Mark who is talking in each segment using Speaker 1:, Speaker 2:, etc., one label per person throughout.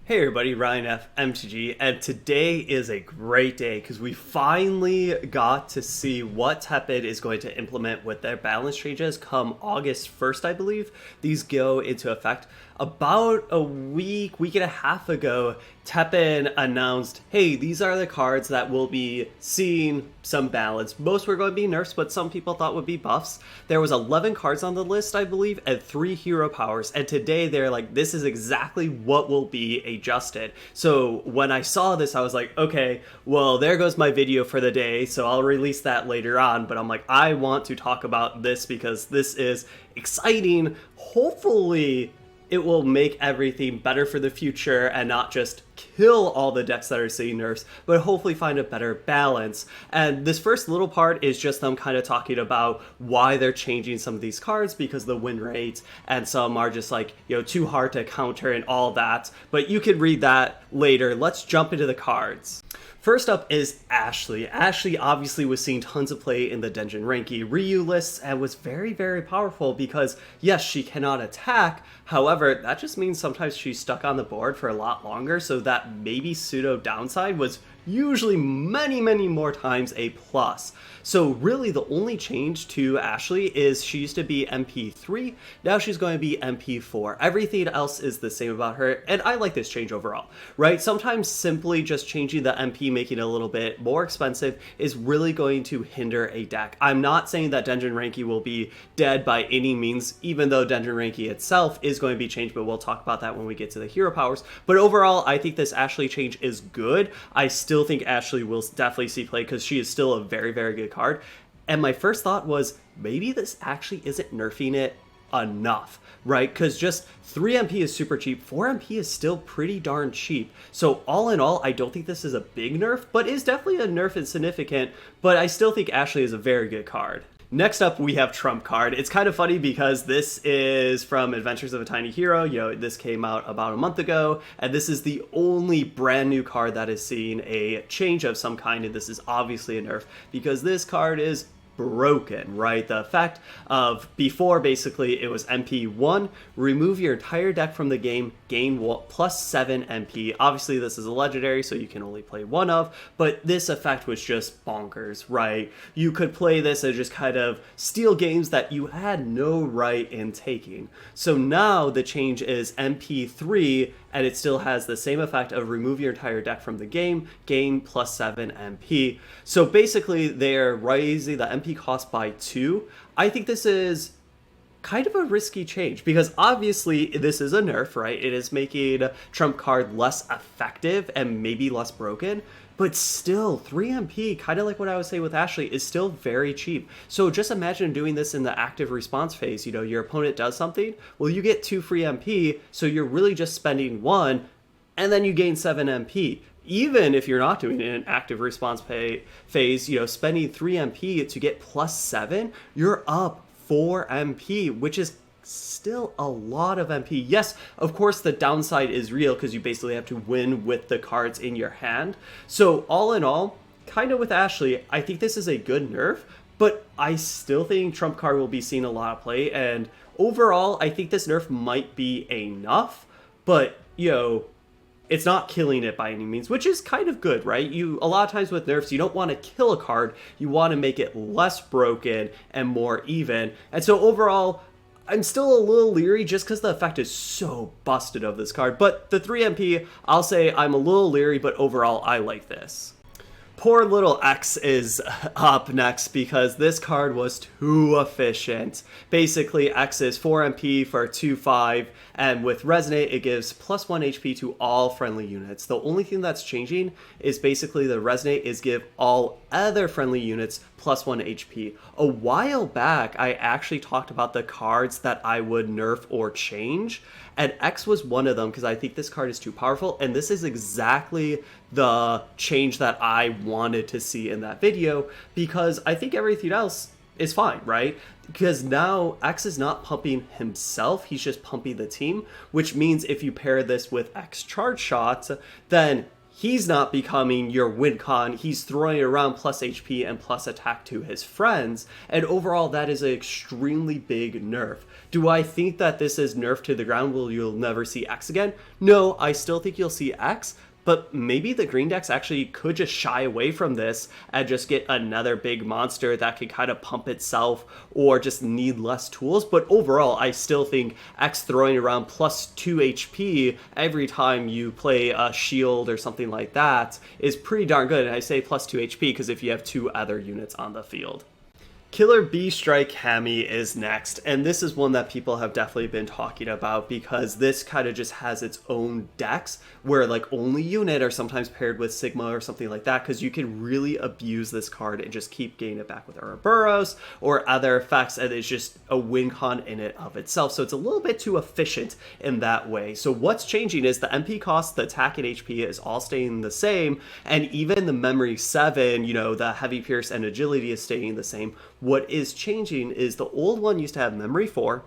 Speaker 1: Hey everybody, Ryan F. MTG, and today is a great day because we finally got to see what Teppen is going to implement with their balance changes come August 1st, I believe. These go into effect. About a week and a half ago, Teppen announced, hey, these are the cards that will be seeing some balance. Most were going to be nerfs, but some people thought would be buffs. There was 11 cards on the list, I believe, and 3 hero powers, and today they're like, this is exactly what will be adjusted. So when I saw this, I was like, okay, well, there goes my video for the day, so I'll release that later on, but I'm like, I want to talk about this because this is exciting. Hopefully it will make everything better for the future and not just kill all the decks that are seeing nerfs, but hopefully find a better balance. And this first little part is just them kind of talking about why they're changing some of these cards because the win rate, and some are just like, too hard to counter and all that. But you can read that later. Let's jump into the cards. First up is Ashley. Ashley obviously was seeing tons of play in the Dungeon Ranky Ryu lists and was very, very powerful because, yes, she cannot attack. However, that just means sometimes she's stuck on the board for a lot longer, so that maybe pseudo downside was usually many, many more times a plus. So really the only change to Ashley is she used to be MP3, now she's going to be MP4. Everything else is the same about her, and I like this change overall, right? Sometimes simply just changing the MP, making it a little bit more expensive, is really going to hinder a deck. I'm not saying that Dungeon Ranky will be dead by any means, even though Dungeon Ranky itself is going to be changed, but we'll talk about that when we get to the hero powers. But overall, I think this Ashley change is good. I still think Ashley will definitely see play because she is still a very, very good card. And my first thought was maybe this actually isn't nerfing it enough, right? Because just 3 MP is super cheap, 4 MP is still pretty darn cheap. So all in all, I don't think this is a big nerf, but is definitely a nerf and significant, but I still think Ashley is a very good card. Next up, we have Trump Card. It's kind of funny because this is from Adventures of a Tiny Hero. This came out about a month ago, and this is the only brand new card that is seeing a change of some kind, and this is obviously a nerf because this card is broken, right? The effect of before, basically, it was MP1, remove your entire deck from the game, gain plus 7 MP. Obviously, this is a legendary, so you can only play one of, but this effect was just bonkers, right? You could play this and just kind of steal games that you had no right in taking. So now the change is MP3, and it still has the same effect of remove your entire deck from the game, gain plus 7 MP. So basically, they're raising the MP cost by 2. I think this is kind of a risky change because obviously this is a nerf, right? It is making Trump Card less effective and maybe less broken, but still 3 MP, kind of like what I was saying with Ashley, is still very cheap. So just imagine doing this in the active response phase. Your opponent does something, well, you get 2 free MP, so you're really just spending 1, and then you gain 7 MP. Even if you're not doing it in an active response phase, spending 3 MP to get plus 7, you're up 4 MP, which is still a lot of MP. Yes, of course, the downside is real because you basically have to win with the cards in your hand. So all in all, kind of with Ashley, I think this is a good nerf, but I still think Trump Card will be seeing a lot of play. And overall, I think this nerf might be enough, but, it's not killing it by any means, which is kind of good, right? A lot of times with nerfs, you don't want to kill a card, you want to make it less broken and more even. And so overall, I'm still a little leery just because the effect is so busted of this card. But the 3 MP, I'll say I'm a little leery, but overall, I like this. Poor little X is up next because this card was too efficient. Basically, X is 4 MP for 2/5, and with Resonate, it gives plus 1 HP to all friendly units. The only thing that's changing is basically the Resonate is give all other friendly units plus 1 HP. A while back, I actually talked about the cards that I would nerf or change, and X was one of them because I think this card is too powerful, and this is exactly the change that I wanted to see in that video because I think everything else is fine, right? Because now X is not pumping himself, he's just pumping the team, which means if you pair this with X Chargeshot, then he's not becoming your win con. He's throwing around plus HP and plus attack to his friends. And overall, that is an extremely big nerf. Do I think that this is nerfed to the ground? Will you'll never see X again? No, I still think you'll see X. But maybe the green decks actually could just shy away from this and just get another big monster that can kind of pump itself or just need less tools. But overall, I still think X throwing around plus 2 HP every time you play a shield or something like that is pretty darn good. And I say plus 2 HP because if you have 2 other units on the field. Killer Bee Strike Cammy is next, and this is one that people have definitely been talking about because this kind of just has its own decks where like only unit are sometimes paired with Sigma or something like that, because you can really abuse this card and just keep getting it back with Ouroboros or other effects, and it's just a win con in it of itself. So it's a little bit too efficient in that way. So what's changing is the MP cost, the attack, and HP is all staying the same, and even the Memory 7, you know, the Heavy Pierce and Agility is staying the same. What is changing is the old one used to have Memory 4,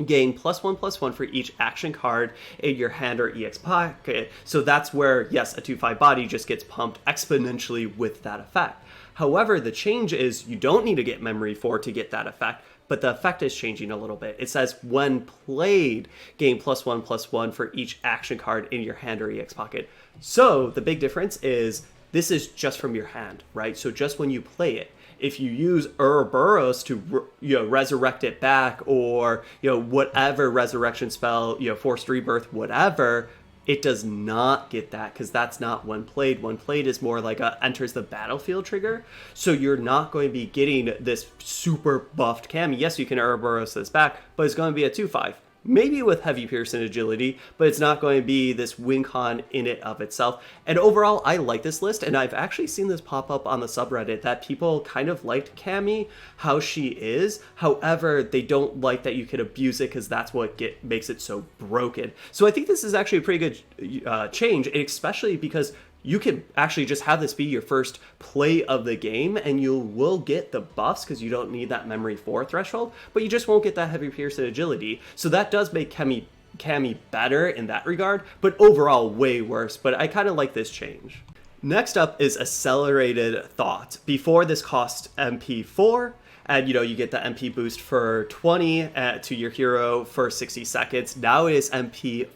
Speaker 1: gain +1/+1 for each action card in your hand or EX pocket. So that's where, yes, a 2/5 body just gets pumped exponentially with that effect. However, the change is you don't need to get Memory 4 to get that effect, but the effect is changing a little bit. It says when played, gain +1/+1 for each action card in your hand or EX pocket. So the big difference is this is just from your hand, right? So just when you play it. If you use Ouroboros to, you know, resurrect it back, or, you know, whatever resurrection spell, you know, forced rebirth, whatever, it does not get that because that's not when played. When played is more like a enters the battlefield trigger. So you're not going to be getting this super buffed Cammy. Yes, you can Ouroboros this back, but it's going to be a 2/5. Maybe with Heavy Pierce and Agility, but it's not going to be this win con in it of itself. And overall, I like this list, and I've actually seen this pop up on the subreddit that people kind of liked Cammy, how she is. However, they don't like that you can abuse it because that's what makes it so broken. So I think this is actually a pretty good change, especially because you can actually just have this be your first play of the game, and you will get the buffs because you don't need that Memory 4 threshold, but you just won't get that Heavy Pierce and Agility. So that does make Cammy better in that regard, but overall way worse. But I kind of like this change. Next up is Accelerated Thought. Before, this cost MP4, and you know, you get the MP boost for 20 to your hero for 60 seconds. Now it is MP5.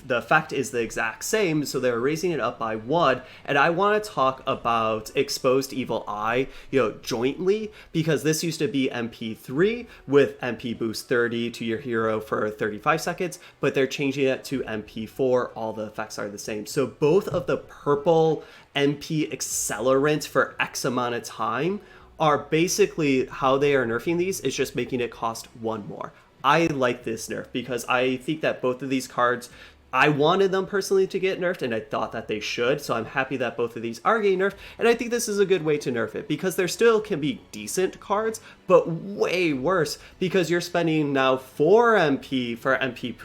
Speaker 1: The effect is the exact same, so they're raising it up by 1. And I want to talk about Exposed Evil Eye, you know, jointly, because this used to be MP3 with MP boost 30 to your hero for 35 seconds, but they're changing it to MP4. All the effects are the same. So both of the purple MP accelerants for X amount of time are basically how they are nerfing these, is just making it cost 1 more. I like this nerf because I think that both of these cards, I wanted them personally to get nerfed, and I thought that they should, so I'm happy that both of these are getting nerfed, and I think this is a good way to nerf it because there still can be decent cards, but way worse because you're spending now 4 MP for MP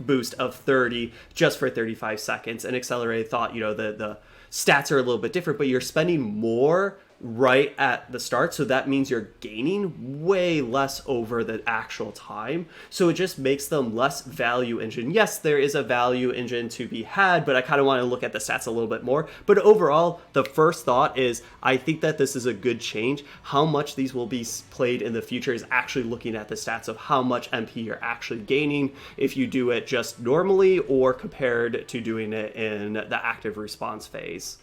Speaker 1: boost of 30 just for 35 seconds, and Accelerated Thought, you know, the stats are a little bit different, but you're spending more right at the start, so that means you're gaining way less over the actual time, so it just makes them less value engine. Yes, there is a value engine to be had, but I kind of want to look at the stats a little bit more. But overall, the first thought is I think that this is a good change. How much these will be played in the future is actually looking at the stats of how much MP you're actually gaining if you do it just normally or compared to doing it in the active response phase.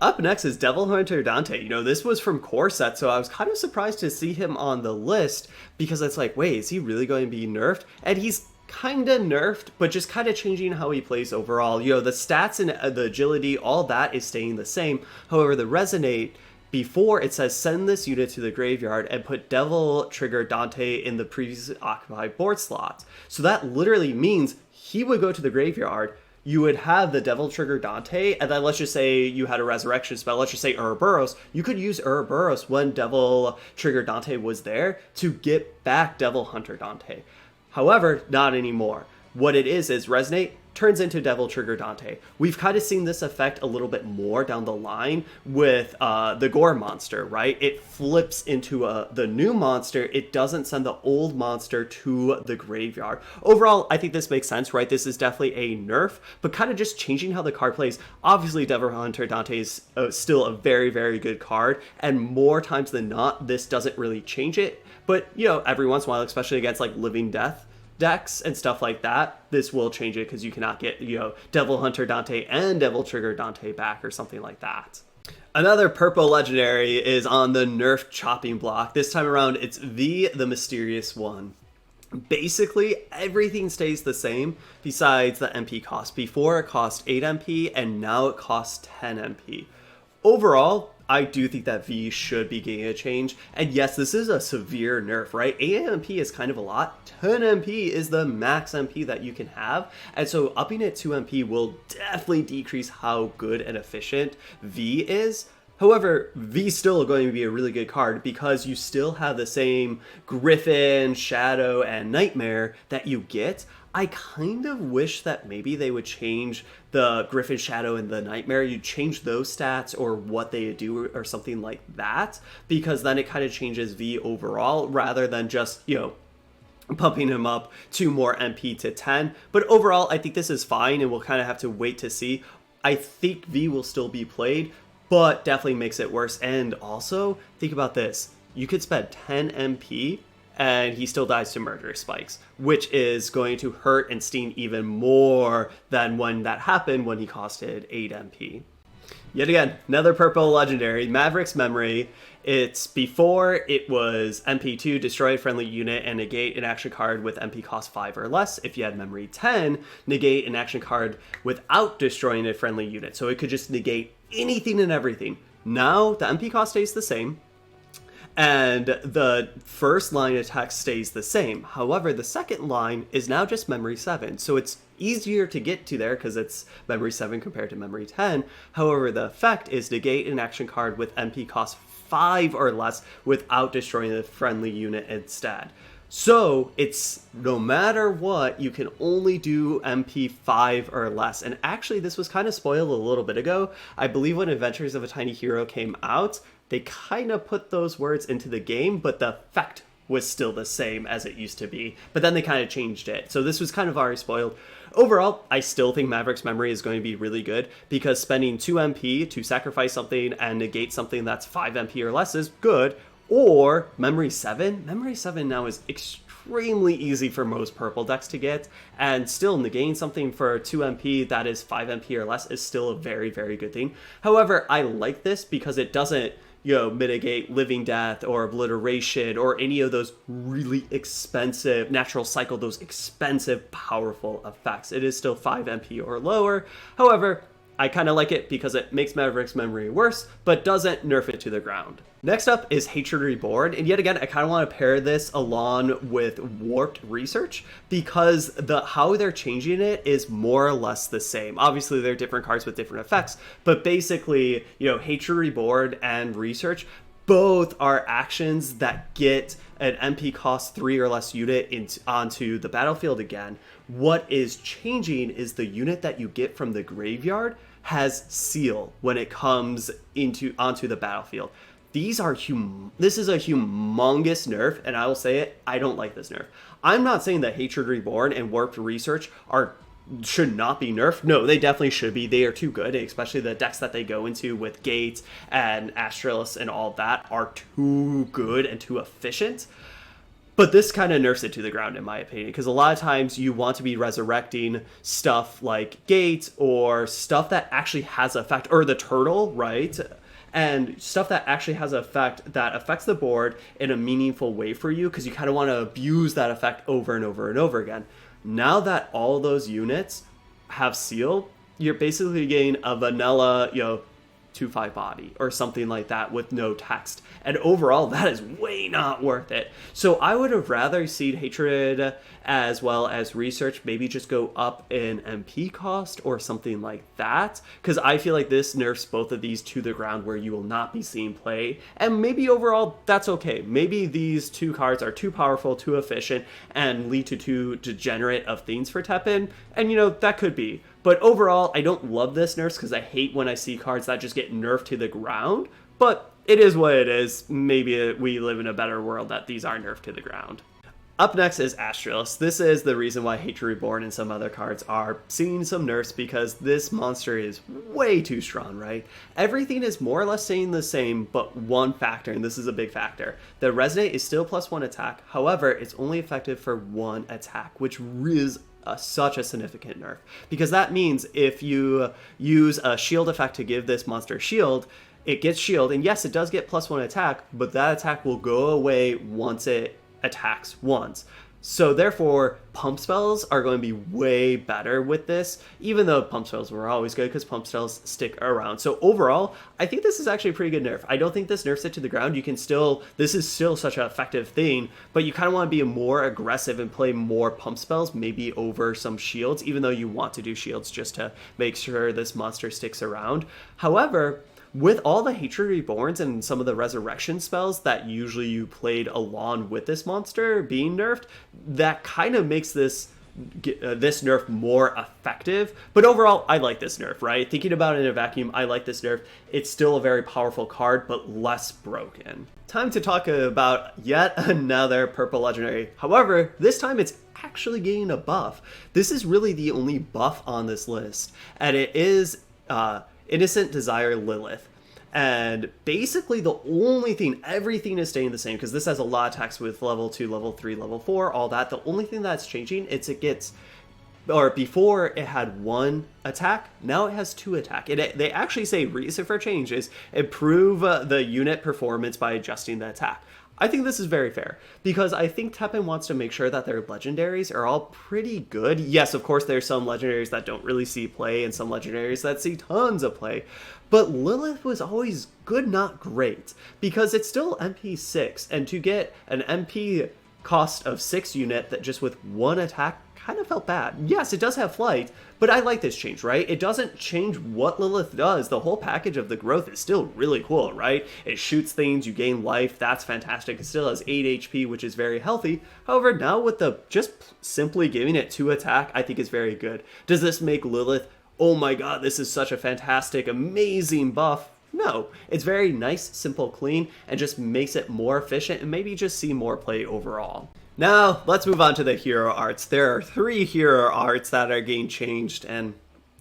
Speaker 1: Up next is Devil Hunter Dante. You know, this was from Core Set, so I was kind of surprised to see him on the list because it's like, wait, is he really going to be nerfed? And he's kind of nerfed, but just kind of changing how he plays overall. You know, the stats and the agility, all that is staying the same. However, the Resonate, before it says send this unit to the graveyard and put Devil Trigger Dante in the previously occupied board slot. So that literally means he would go to the graveyard, you would have the Devil Trigger Dante, and then let's just say you had a resurrection spell, let's just say Ouroboros, you could use Ouroboros when Devil Trigger Dante was there to get back Devil Hunter Dante. However, not anymore. What it is Resonate, turns into Devil Trigger Dante. We've kind of seen this effect a little bit more down the line with the Gore monster, right? It flips into the new monster. It doesn't send the old monster to the graveyard. Overall, I think this makes sense, right? This is definitely a nerf, but kind of just changing how the card plays. Obviously, Devil Hunter Dante is still a very, very good card, and more times than not, this doesn't really change it. But, you know, every once in a while, especially against like Living Death decks and stuff like that, this will change it because you cannot get, you know, Devil Hunter Dante and Devil Trigger Dante back or something like that. Another purple legendary is on the nerf chopping block. This time around, it's V, the Mysterious One. Basically, everything stays the same besides the MP cost. Before it cost 8 MP and now it costs 10 MP. Overall, I do think that V should be getting a change. And yes, this is a severe nerf, right? 8 MP is kind of a lot. 10 MP is the max MP that you can have. And so upping it to MP will definitely decrease how good and efficient V is. However, V's still going to be a really good card because you still have the same Griffin, Shadow, and Nightmare that you get. I kind of wish that maybe they would change the Griffin, Shadow, and the Nightmare. You change those stats or what they do or something like that, because then it kind of changes V overall rather than just, you know, pumping him up 2 more MP to 10. But overall, I think this is fine and we'll kind of have to wait to see. I think V will still be played, but definitely makes it worse. And also, think about this. You could spend 10 MP and he still dies to Murderous Spikes, which is going to hurt and sting even more than when that happened when he costed 8 MP. Yet again, another purple legendary, Mavericks Memory. It's before it was MP2, destroy a friendly unit and negate an action card with MP cost 5 or less. If you had Memory 10, negate an action card without destroying a friendly unit. So it could just negate anything and everything. Now the MP cost stays the same, and the first line of text stays the same. However, the second line is now just Memory 7, so it's easier to get to there because it's Memory 7 compared to Memory 10. However, the effect is negate an action card with MP cost 5 or less without destroying the friendly unit instead. So it's no matter what, you can only do MP 5 or less. And actually, this was kind of spoiled a little bit ago. I believe when Adventures of a Tiny Hero came out, they kind of put those words into the game, but the effect was still the same as it used to be. But then they kind of changed it. So this was kind of already spoiled. Overall, I still think Mavericks Memory is going to be really good because spending 2 MP to sacrifice something and negate something that's 5 MP or less is good. Or Memory 7. Memory 7 now is extremely easy for most purple decks to get, and still negating something for 2 MP that is 5 MP or less is still a very, very good thing. However, I like this because it doesn't, you know, mitigate Living Death or Obliteration or any of those really expensive Natural Cycle, those expensive, powerful effects. It is still 5 MP or lower. However, I kind of like it because it makes Mavericks Memory worse, but doesn't nerf it to the ground. Next up is Hatred Reborn, and yet again, I kind of want to pair this along with Warped Research because how they're changing it is more or less the same. Obviously, they're different cards with different effects, but basically, you know, Hatred Reborn and Research both are actions that get an MP cost 3 or less unit onto the battlefield again. What is changing is the unit that you get from the graveyard has seal when it comes onto the battlefield. This is a humongous nerf, and I will say it, I don't like this nerf. I'm not saying that Hatred Reborn and Warped Research should not be nerfed. No, they definitely should be. They are too good, especially the decks that they go into with Gates and Astralis and all that are too good and too efficient. But this kind of nerfs it to the ground, in my opinion, because a lot of times you want to be resurrecting stuff like Gate or stuff that actually has effect, or the turtle, right? And stuff that actually has an effect that affects the board in a meaningful way for you, because you kind of want to abuse that effect over and over and over again. Now that all those units have seal, you're basically getting a vanilla, you know, 2-5 body or something like that with no text. And overall, that is way not worth it. So I would have rather seen Hatred as well as Research maybe just go up in MP cost or something like that, because I feel like this nerfs both of these to the ground where you will not be seeing play. And maybe overall, that's okay. Maybe these two cards are too powerful, too efficient, and lead to too degenerate of things for Teppen, and that could be. But overall, I don't love this nerf because I hate when I see cards that just get nerfed to the ground. But it is what it is. Maybe we live in a better world that these are nerfed to the ground. Up next is Astralis. This is the reason why Hatred Reborn and some other cards are seeing some nerfs, because this monster is way too strong, right? Everything is more or less staying the same, but one factor, and this is a big factor. The Resonate is still +1 attack. However, it's only effective for 1 attack, which is such a significant nerf, because that means if you use a shield effect to give this monster shield, it gets shield, and yes, it does get +1 attack, but that attack will go away once it attacks once. So therefore, pump spells are going to be way better with this, even though pump spells were always good because pump spells stick around. So overall, I think this is actually a pretty good nerf. I don't think this nerfs it to the ground. You can still, this is still such an effective thing, but you kind of want to be more aggressive and play more pump spells, maybe over some shields, even though you want to do shields just to make sure this monster sticks around. However, with all the Hatred Reborns and some of the resurrection spells that usually you played along with this monster being nerfed, that kind of makes this nerf more effective. But overall, I like this nerf, right? Thinking about it in a vacuum, I like this nerf. It's still a very powerful card, but less broken. Time to talk about yet another purple legendary. However, this time it's actually getting a buff. This is really the only buff on this list, and it is Innocent Desire Lilith. And basically the only thing, everything is staying the same, because this has a lot of attacks with level 2, level 3, level 4, all that. The only thing that's changing is it gets, or before it had 1 attack, now it has 2 attack. They actually say reason for change is improve the unit performance by adjusting the attack. I think this is very fair, because I think Teppen wants to make sure that their legendaries are all pretty good. Yes, of course, there's some legendaries that don't really see play and some legendaries that see tons of play, but Lilith was always good, not great, because it's still MP 6, and to get an MP cost of 6 unit that just with 1 attack kind of felt bad. Yes, it does have flight, but I like this change, right? It doesn't change what Lilith does. The whole package of the growth is still really cool, right? It shoots things, you gain life, that's fantastic. It still has 8 HP, which is very healthy. However, now with the just simply giving it 2 attack, I think is very good. Does this make Lilith, oh my god, this is such a fantastic, amazing buff? No, it's very nice, simple, clean, and just makes it more efficient and maybe just see more play overall. Now, let's move on to the hero arts. There are 3 hero arts that are getting changed, and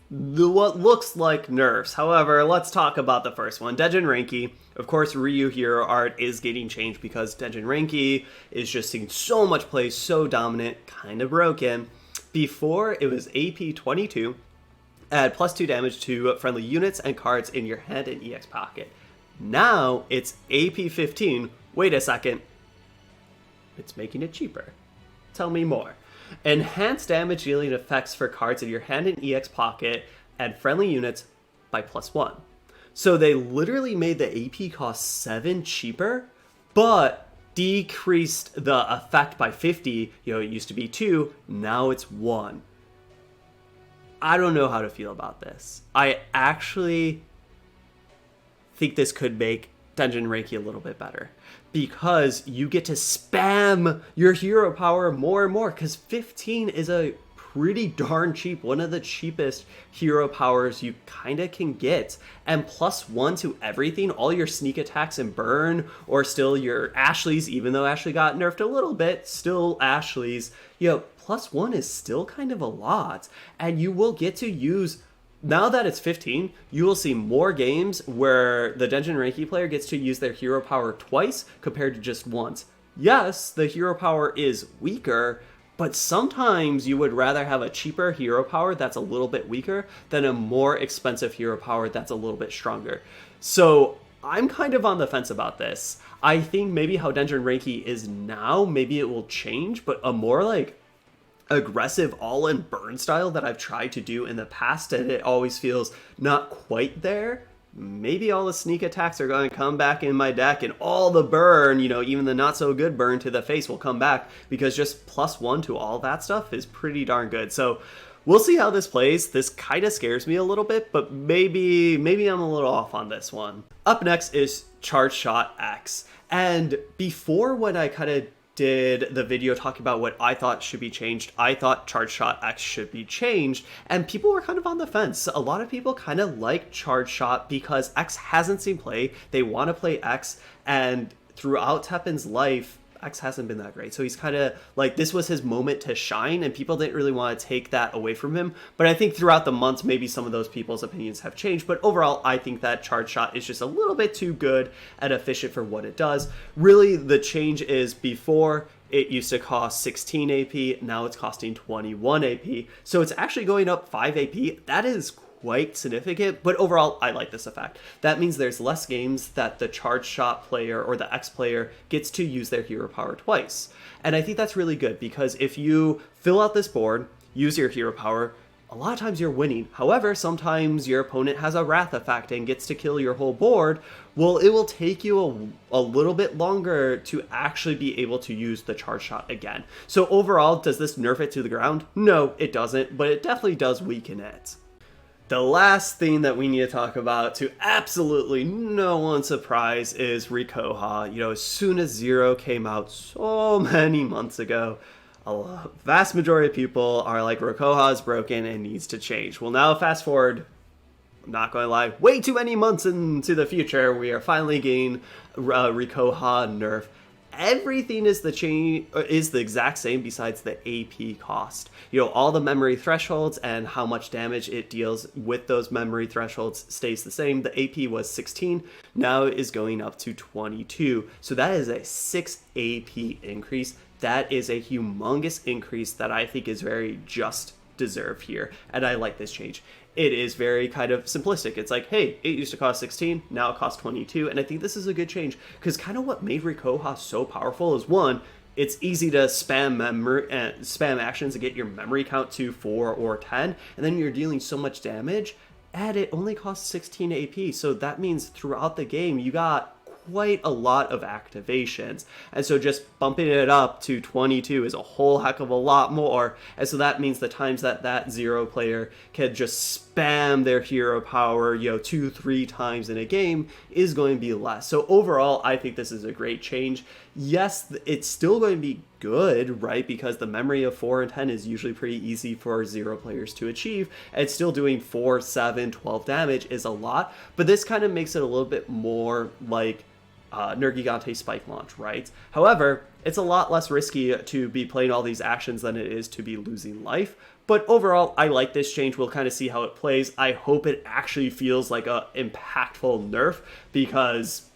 Speaker 1: what looks like nerfs. However, let's talk about the first one, Dejin Renki. Of course, Ryu hero art is getting changed because Dejin Renki is just seeing so much play, so dominant, kind of broken. Before, it was AP 22, add +2 damage to friendly units and cards in your hand and EX pocket. Now, it's AP 15, wait a second, it's making it cheaper. Tell me more. Enhance damage dealing effects for cards in your hand and EX pocket and friendly units by +1. So they literally made the AP cost 7 cheaper, but decreased the effect by 50. It used to be 2, now it's 1. I don't know how to feel about this. I actually think this could make Dejin Renki a little bit better, because you get to spam your hero power more and more, because 15 is a pretty darn cheap, one of the cheapest hero powers you kind of can get, and +1 to everything, all your sneak attacks and burn, or still your Ashleys, even though Ashley got nerfed a little bit, still Ashleys, +1 is still kind of a lot, and you will get to use. Now that it's 15, you will see more games where the Dejin Renki player gets to use their hero power twice compared to just once. Yes, the hero power is weaker, but sometimes you would rather have a cheaper hero power that's a little bit weaker than a more expensive hero power that's a little bit stronger. So I'm kind of on the fence about this. I think maybe how Dejin Renki is now, maybe it will change, but a more like aggressive all-in burn style that I've tried to do in the past, and it always feels not quite there, maybe all the sneak attacks are going to come back in my deck, and all the burn, even the not so good burn to the face will come back, because just +1 to all that stuff is pretty darn good. So we'll see how this plays. This kind of scares me a little bit, but maybe I'm a little off on this one. Up next is Chargeshot X. And before, when I kind of did the video talking about what I thought should be changed, I thought Chargeshot X should be changed, and people were kind of on the fence. A lot of people kind of like Chargeshot because X hasn't seen play. They want to play X, and throughout Teppen's life, X hasn't been that great. So he's kind of like, this was his moment to shine, and people didn't really want to take that away from him. But I think throughout the months, maybe some of those people's opinions have changed. But overall, I think that Chargeshot is just a little bit too good and efficient for what it does. Really, the change is, before it used to cost 16 AP, now it's costing 21 AP. So it's actually going up 5 AP. That is quite significant, but overall, I like this effect. That means there's less games that the Chargeshot player or the X player gets to use their hero power twice. And I think that's really good, because if you fill out this board, use your hero power, a lot of times you're winning. However, sometimes your opponent has a wrath effect and gets to kill your whole board. Well, it will take you a little bit longer to actually be able to use the Chargeshot again. So overall, does this nerf it to the ground? No, it doesn't, but it definitely does weaken it. The last thing that we need to talk about, to absolutely no one's surprise, is Recallha. As soon as Zero came out so many months ago, a vast majority of people are like, Recallha is broken and needs to change. Well, now fast forward, I'm not going to lie, way too many months into the future, we are finally getting Recallha nerf. Everything is the exact same besides the AP cost. All the memory thresholds and how much damage it deals with those memory thresholds stays the same. The AP was 16, now it is going up to 22. So that is a 6 AP increase. That is a humongous increase that I think is very just deserved here, and I like this change. It is very kind of simplistic. It's like, hey, it used to cost 16, now it costs 22, and I think this is a good change, because kind of what made Recallha so powerful is, one, it's easy to spam actions and get your memory count to 4 or 10, and then you're dealing so much damage, and it only costs 16 AP, so that means throughout the game you got quite a lot of activations, and so just bumping it up to 22 is a whole heck of a lot more. And so that means the times that Zero player can just spam their hero power 2-3 times in a game is going to be less. So overall, I think this is a great change. Yes, it's still going to be good, right? Because the memory of 4 and 10 is usually pretty easy for Zero players to achieve, and still doing 4, 7, 12 damage is a lot, but this kind of makes it a little bit more like Nergigante Spike Launch, right? However, it's a lot less risky to be playing all these actions than it is to be losing life. But overall, I like this change. We'll kind of see how it plays. I hope it actually feels like a impactful nerf, because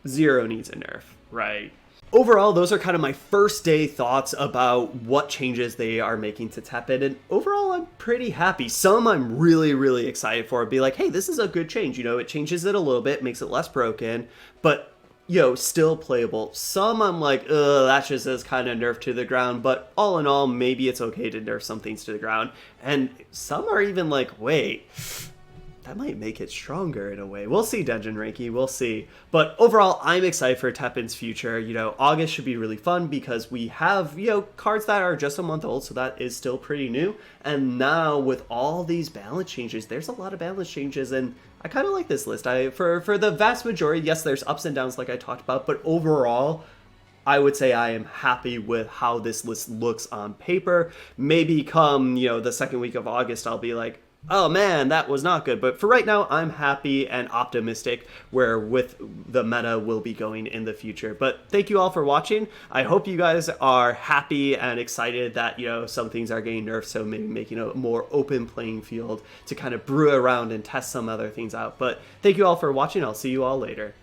Speaker 1: Zero needs a nerf, right? Overall, those are kind of my first day thoughts about what changes they are making to Teppen, and overall, I'm pretty happy. Some I'm really, really excited for. Be like, hey, this is a good change. It changes it a little bit, makes it less broken, but still playable. Some I'm like, that just is kind of nerfed to the ground, but all in all, maybe it's okay to nerf some things to the ground. And some are even like, wait, that might make it stronger in a way. We'll see, Dungeon Ranky, we'll see. But overall, I'm excited for Teppen's future. August should be really fun because we have, cards that are just a month old, so that is still pretty new. And now with all these balance changes, there's a lot of balance changes, and I kind of like this list. For the vast majority, yes, there's ups and downs like I talked about, but overall, I would say I am happy with how this list looks on paper. Maybe come, the second week of August, I'll be like, oh man, that was not good. But for right now, I'm happy and optimistic where with the meta will be going in the future. But thank you all for watching. I hope you guys are happy and excited that, some things are getting nerfed, so maybe making a more open playing field to kind of brew around and test some other things out. But thank you all for watching. I'll see you all later.